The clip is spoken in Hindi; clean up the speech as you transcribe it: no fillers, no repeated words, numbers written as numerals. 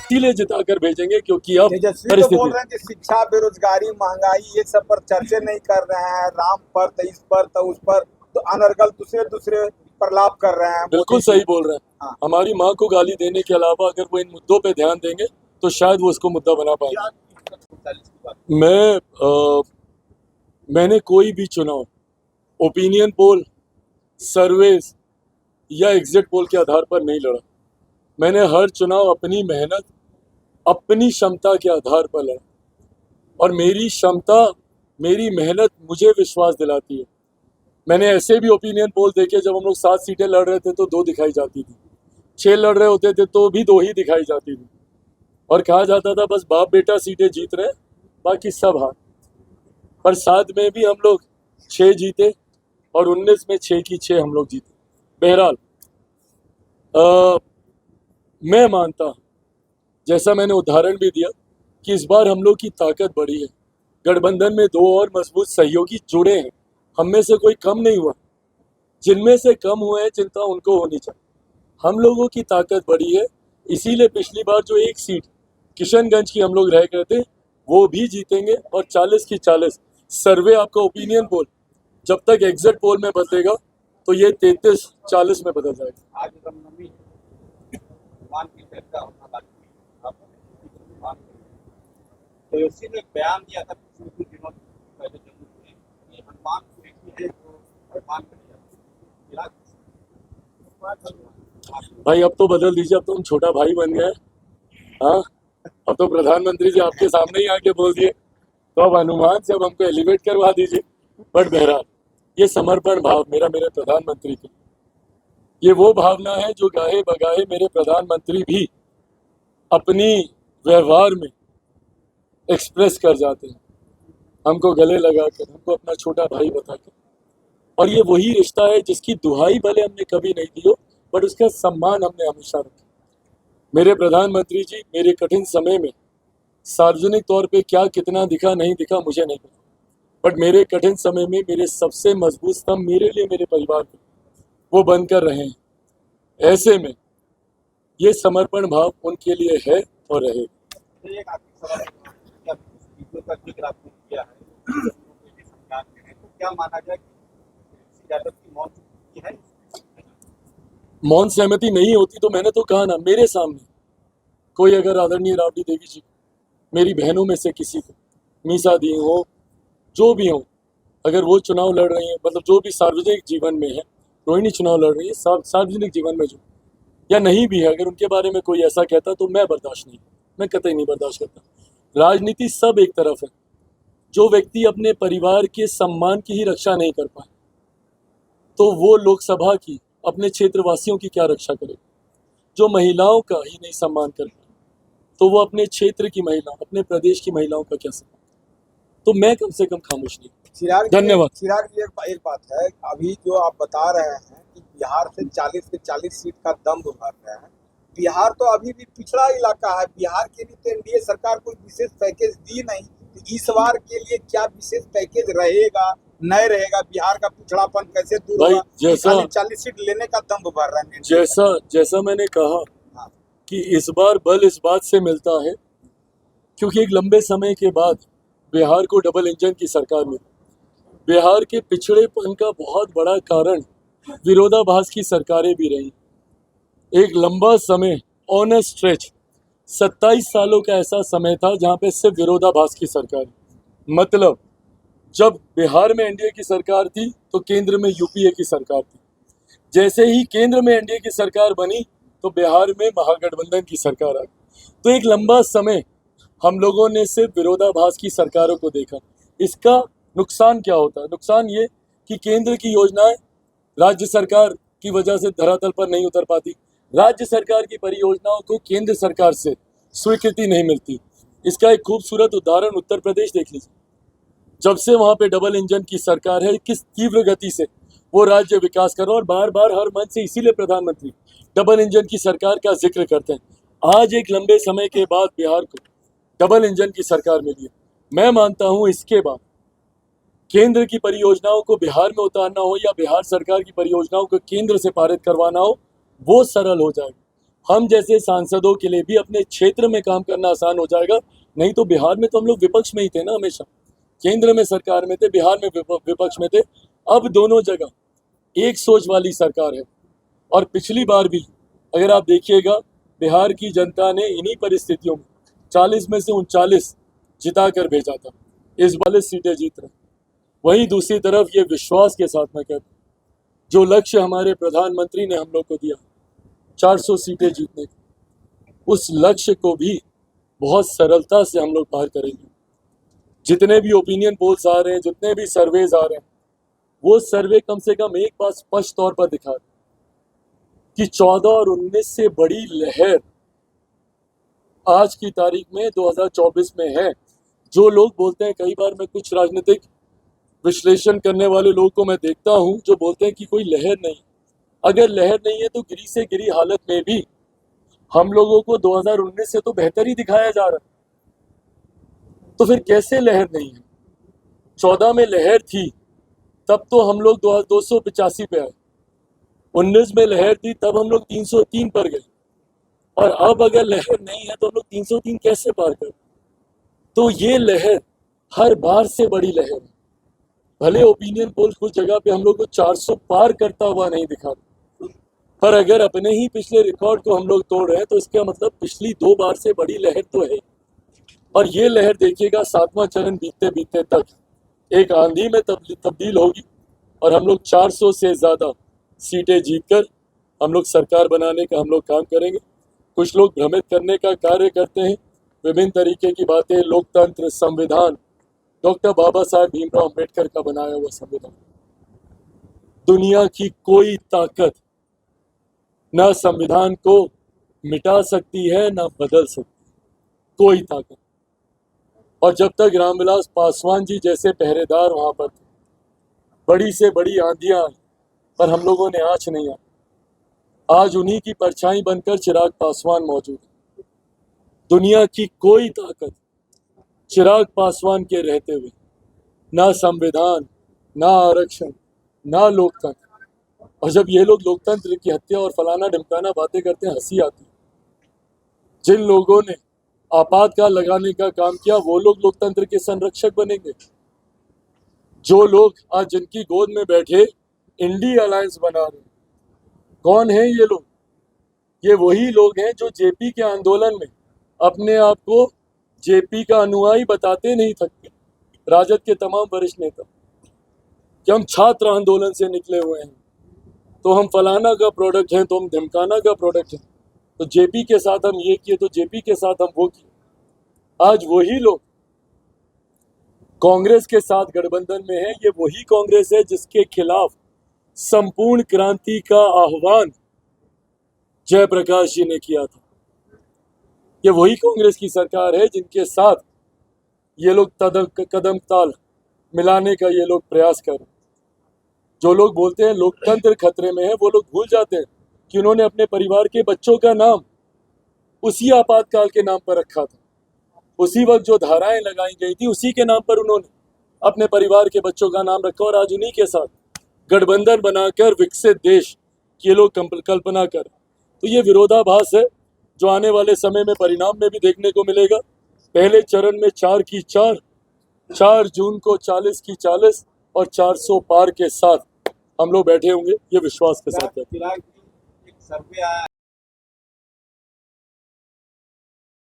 इसीलिए जिता कर भेजेंगे क्योंकि अब तेजस्वी तो बोल रहे हैं कि शिक्षा, बेरोजगारी, महंगाई ये सब पर चर्चे नहीं कर रहे हैं, राम पर तो इस पर तो उस पर तो अनर्गल दूसरे दूसरे प्रलाप कर रहे हैं। बिल्कुल सही बोल रहे हैं। हाँ। हमारी माँ को गाली देने के अलावा अगर वो इन मुद्दों पे ध्यान देंगे तो शायद वो इसको मुद्दा बना पाएंगे। मैंने कोई भी चुनाव ओपिनियन पोल, सर्वेस या एग्जिट पोल के आधार पर नहीं लड़ा। मैंने हर चुनाव अपनी मेहनत, अपनी क्षमता के आधार पर लड़ा और मेरी क्षमता, मेरी मेहनत मुझे विश्वास दिलाती है। मैंने ऐसे भी ओपिनियन पोल देखे जब हम लोग 7 सीटें लड़ रहे थे तो 2 दिखाई जाती थी, 6 लड़ रहे होते थे तो भी 2 ही दिखाई जाती थी और कहा जाता था बस बाप बेटा सीटें जीत रहे, बाकी सब हार। पर 7 में भी हम लोग 6 जीते और 19 में 6 की 6 हम लोग जीते। बहरहाल मैं मानता हूँ, जैसा मैंने उदाहरण भी दिया, कि इस बार हम लोग की ताकत बढ़ी है। गठबंधन में 2 और मजबूत सहयोगी जुड़े हैं, हम में से कोई कम नहीं हुआ। जिनमें से कम हुए हैं चिंता उनको होनी चाहिए। हम लोगों की ताकत बढ़ी है, इसीलिए पिछली बार जो 1 सीट किशनगंज की हम लोग रह गए थे वो भी जीतेंगे और 40 की 40। सर्वे आपका ओपिनियन पोल जब तक एग्जिट पोल में बदलेगा तो ये 33-40 में बदल जाएगा। आज रामनवमी तेजस्वी ने बयान दिया था कुछ दिनों पहले जम्मू में, ये हनुमान को है जो हनुमान भाई अब तो बदल दीजिए, अब तो हम छोटा भाई बन गए। हाँ, अब तो प्रधानमंत्री जी आपके सामने ही आके बोल दिए, तो अब हनुमान से अब हमको एलिवेट करवा दीजिए। बट बहरहाल ये समर्पण भाव मेरा मेरे प्रधानमंत्री के, ये वो भावना है जो गाहे बगाहे मेरे प्रधानमंत्री भी अपनी व्यवहार में एक्सप्रेस कर जाते हैं, हमको गले लगाकर, हमको अपना छोटा भाई बताकर। और ये वही रिश्ता है जिसकी दुहाई भले हमने कभी नहीं दी हो, बट उसका सम्मान हमने हमेशा रखा। मेरे प्रधानमंत्री जी मेरे कठिन समय में सार्वजनिक तौर पे क्या कितना दिखा नहीं दिखा मुझे नहीं पता, बट मेरे कठिन समय में मेरे सबसे मजबूत स्तंभ मेरे लिए, मेरे परिवार के, वो बनकर रहे हैं। ऐसे में ये समर्पण भाव उनके लिए है और रहेगा। क्या माना जाए कि मौन सहमति नहीं होती तो मैंने तो कहा ना, मेरे सामने कोई अगर आदरणीय राबड़ी देवी जी, मेरी बहनों में से किसी को, मीसा दी हो, जो भी हो, अगर वो चुनाव लड़ रही है, मतलब जो भी सार्वजनिक जीवन में है, रोहिणी चुनाव लड़ रही है सार्वजनिक जीवन में जो, या नहीं भी है, अगर उनके बारे में कोई ऐसा कहता तो मैं बर्दाश्त नहीं, मैं कतई नहीं बर्दाश्त करता। राजनीति सब एक तरफ है, जो व्यक्ति अपने परिवार के सम्मान की ही रक्षा नहीं कर पाए तो वो लोकसभा की, अपने क्षेत्रवासियों की क्या रक्षा करेगा। जो महिलाओं का ही नहीं सम्मान कर पाए तो वो अपने क्षेत्र की महिला, अपने प्रदेश की महिलाओं का क्या सम्मान। तो मैं कम से कम खामोश नहीं। धन्यवाद। चिराग जी, एक बात है, अभी जो आप बता रहे हैं कि बिहार से 40 के 40 सीट का दम उभर रहे हैं, बिहार तो अभी भी पिछड़ा इलाका है। बिहार के लिए तो एनडीए सरकार कोई विशेष पैकेज दी नहीं, तो इस बार के लिए क्या विशेष पैकेज रहेगा, नहीं रहेगा? बिहार का पिछड़ापन कैसे दूर होगा? जैसा 40 सीट लेने का दम उभर रहा है। जैसा मैंने कहा कि इस बार बल इस बात से मिलता है क्योंकि एक लंबे समय के बाद बिहार को डबल इंजन की सरकार मिली। बिहार के पिछड़ेपन का बहुत बड़ा कारण विरोधाभास की सरकारें भी रही। एक लंबा समय, ऑन अ स्ट्रेच 27 सालों का ऐसा समय था जहां पे सिर्फ विरोधाभास की सरकार, मतलब जब बिहार में एनडीए की सरकार थी तो केंद्र में यूपीए की सरकार थी। जैसे ही केंद्र में एनडीए की सरकार बनी तो बिहार में महागठबंधन की सरकार आ गई। तो एक लंबा समय हम लोगों ने सिर्फ विरोधाभास की सरकारों को देखा। इसका नुकसान क्या होता है? नुकसान ये कि केंद्र की योजनाएं राज्य सरकार की वजह से धरातल पर नहीं उतर पाती, राज्य सरकार की परियोजनाओं को केंद्र सरकार से स्वीकृति नहीं मिलती। इसका एक खूबसूरत उदाहरण उत्तर प्रदेश देख लीजिए। जब से वहां पे डबल इंजन की सरकार है, किस तीव्र गति से वो राज्य विकास कर रहा है और बार बार हर मंच से इसीलिए प्रधानमंत्री डबल इंजन की सरकार का जिक्र करते हैं। आज एक लंबे समय के बाद बिहार को डबल इंजन की सरकार मिली है। मैं मानता हूं इसके बाद केंद्र की परियोजनाओं को बिहार में उतारना हो या बिहार सरकार की परियोजनाओं को केंद्र से पारित करवाना हो, वो सरल हो जाएगा। हम जैसे सांसदों के लिए भी अपने क्षेत्र में काम करना आसान हो जाएगा। नहीं तो बिहार में तो हम लोग विपक्ष में ही थे ना, हमेशा केंद्र में सरकार में थे, बिहार में विपक्ष में थे। अब दोनों जगह एक सोच वाली सरकार है। और पिछली बार भी अगर आप देखिएगा, बिहार की जनता ने इन्हीं परिस्थितियों में 40 में से 39 जिता कर भेजा था। इस बार सीटें जीत रहे। वहीं दूसरी तरफ ये विश्वास के साथ मैं कहता हूं, जो लक्ष्य हमारे प्रधानमंत्री ने हम लोग को दिया 400 सीटें जीतने का, उस लक्ष्य को भी बहुत सरलता से हम लोग पार करेंगे। जितने भी ओपिनियन पोल्स आ रहे हैं, जितने भी सर्वेज आ रहे हैं, वो सर्वे कम से कम एक बात स्पष्ट तौर पर दिखा रहे कि 14 और 19 से बड़ी लहर आज की तारीख में 2024 में है। जो लोग बोलते हैं, कई बार मैं कुछ राजनीतिक विश्लेषण करने वाले लोगों को मैं देखता हूं जो बोलते हैं कि कोई लहर नहीं। अगर लहर नहीं है तो गिरी से गिरी हालत में भी हम लोगों को 2019 से तो बेहतर ही दिखाया जा रहा है। तो फिर कैसे लहर नहीं है? 14 में लहर थी, तब तो हम लोग 285 पे आए। 19 में लहर थी, तब हम लोग 303 पर गए। और अब अगर लहर नहीं है तो हम लोग 303 कैसे पार कर? तो ये लहर हर बार से बड़ी लहर है। भले ओपिनियन पोल कुछ जगह पे हम लोग को 400 पार करता हुआ नहीं दिखा, पर अगर अपने ही पिछले रिकॉर्ड को हम लोग तोड़ रहे हैं तो इसका मतलब पिछली 2 बार से बड़ी लहर तो है। और ये लहर देखिएगा 7वां चरण बीतते बीतते तक एक आंधी में तब्दील होगी और हम लोग 400 से ज़्यादा सीटें जीतकर हम लोग सरकार बनाने का हम लोग काम करेंगे। कुछ लोग भ्रमित करने का कार्य करते हैं, विभिन्न तरीके की बातें, लोकतंत्र, संविधान, डॉक्टर बाबा साहब भीमराव अम्बेडकर का बनाया हुआ संविधान। दुनिया की कोई ताकत न संविधान को मिटा सकती है, न बदल सकती, कोई ताकत। और जब तक रामविलास पासवान जी जैसे पहरेदार वहां पर थे, बड़ी से बड़ी आंधियां आई पर हम लोगों ने आंच नहीं आई। आज उन्हीं की परछाई बनकर चिराग पासवान मौजूद है। दुनिया की कोई ताकत चिराग पासवान के रहते हुए ना संविधान, ना आरक्षण, ना लोकतंत्र। और जब ये लोग लोकतंत्र की हत्या और फलाना ढिमकाना बातें करते हैं, हंसी आती है। जिन लोगों ने आपातकाल लगाने का काम किया वो लोग लोकतंत्र के संरक्षक बनेंगे। जो लोग आज जिनकी गोद में बैठे इंडी अलायंस बना रहे, कौन है ये लोग? ये वही लोग हैं जो जेपी के आंदोलन में अपने आप को जेपी का अनुयायी बताते नहीं थकते। राजद के तमाम वरिष्ठ नेता कि हम छात्र आंदोलन से निकले हुए हैं, तो हम फलाना का प्रोडक्ट हैं, तो हम धमकाना का प्रोडक्ट हैं, तो जेपी के साथ हम ये किए, तो जेपी के साथ हम वो किए। आज वही लोग कांग्रेस के साथ गठबंधन में है। ये वही कांग्रेस है जिसके खिलाफ संपूर्ण क्रांति का आह्वान जयप्रकाश जी ने किया था। ये वही कांग्रेस की सरकार है जिनके साथ ये लोग कदम ताल मिलाने का ये लोग प्रयास कर रहे हैं। जो लोग बोलते हैं लोकतंत्र खतरे में है, वो लोग भूल जाते हैं कि उन्होंने अपने परिवार के बच्चों का नाम उसी आपातकाल के नाम पर रखा था। उसी वक्त जो धाराएं लगाई गई थी उसी के नाम पर उन्होंने अपने परिवार के बच्चों का नाम रखा। और आज उन्हीं के साथ गठबंधन बनाकर विकसित देश की ये लोग कल्पना कर, तो ये विरोधाभास है जो आने वाले समय में परिणाम में भी देखने को मिलेगा। पहले चरण में 4 की 4 जून को 40 की 40 और 400 पार के साथ हम लोग बैठे होंगे, ये विश्वास के साथ। फिलहाल एक सर्वे आया